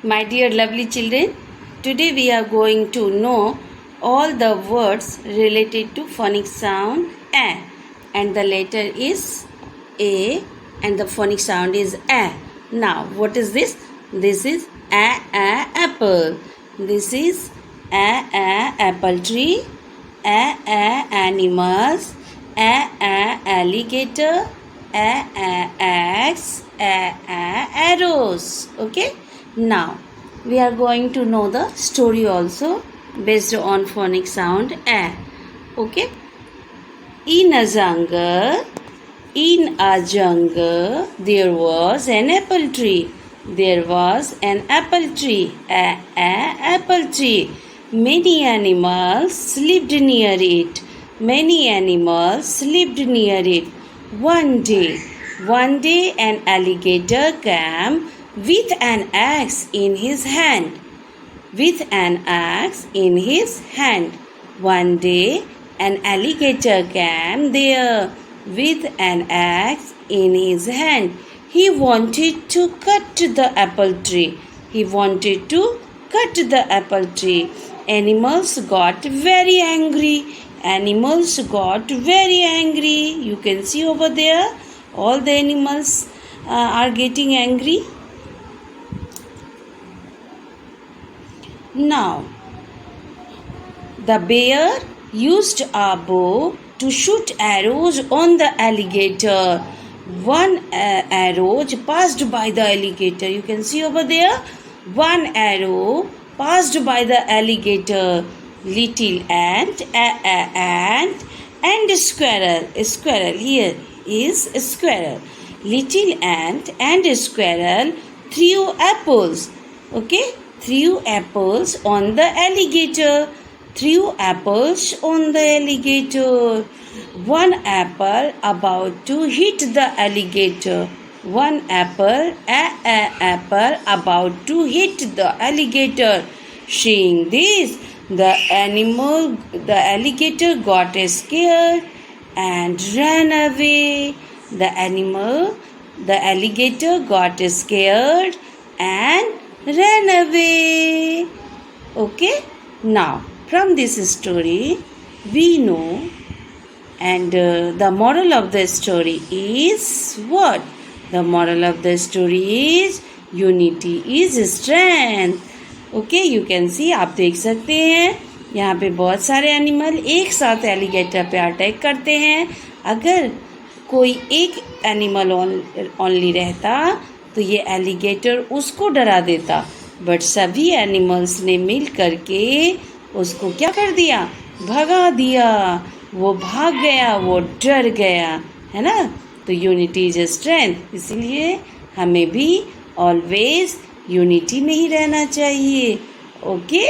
My dear lovely children, today we are going to know all the words related to phonic sound A, and the letter is A and the phonic sound is A. Now, what is this? This is A apple. This is A apple tree, A animals, A alligator, A axe, A arrows. Okay? Now, we are going to know the story also based on phonic sound A. Okay? In a jungle, there was an apple tree. There was an apple tree, a apple tree. Many animals lived near it. Many animals lived near it. One day, an alligator came with an axe in his hand. With an axe in his hand. One day, an alligator came there with an axe in his hand. He wanted to cut the apple tree. He wanted to cut the apple tree. Animals got very angry. Animals got very angry. You can see over there, all the animals are getting angry. Now, the bear used a bow to shoot arrows on the alligator. One arrow passed by the alligator. You can see over there, one arrow passed by the alligator. Little ant, and squirrel. A squirrel, here is a squirrel. Little ant and a squirrel threw apples. Okay? Threw apples on the alligator. Threw apples on the alligator. One apple about to hit the alligator. One apple, apple about to hit the alligator. Seeing this, the alligator got scared and ran away. The alligator got scared and ran away. Okay? Now, from this story, we know, and the moral of the story is what? The moral of the story is unity is strength. Okay, you can see, आप देख सकते हैं यहाँ पे बहुत सारे animal एक साथ एलिगेटर पे अटैक करते हैं. अगर कोई एक एनिमल ओनली रहता तो ये एलिगेटर उसको डरा देता, बट सभी एनिमल्स ने मिल करके उसको क्या कर दिया? भगा दिया. वो भाग गया, वो डर गया, है ना. तो यूनिटी इज स्ट्रेंथ. इसलिए हमें भी ऑलवेज यूनिटी में ही रहना चाहिए. ओके,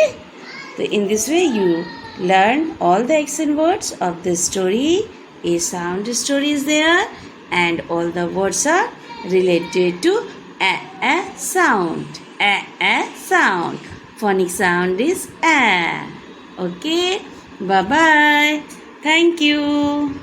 तो in this way you learn all the action words of the story. A sound story is there and all the words are related to a sound. A sound. Phonic sound is a. Okay, bye bye. Thank you.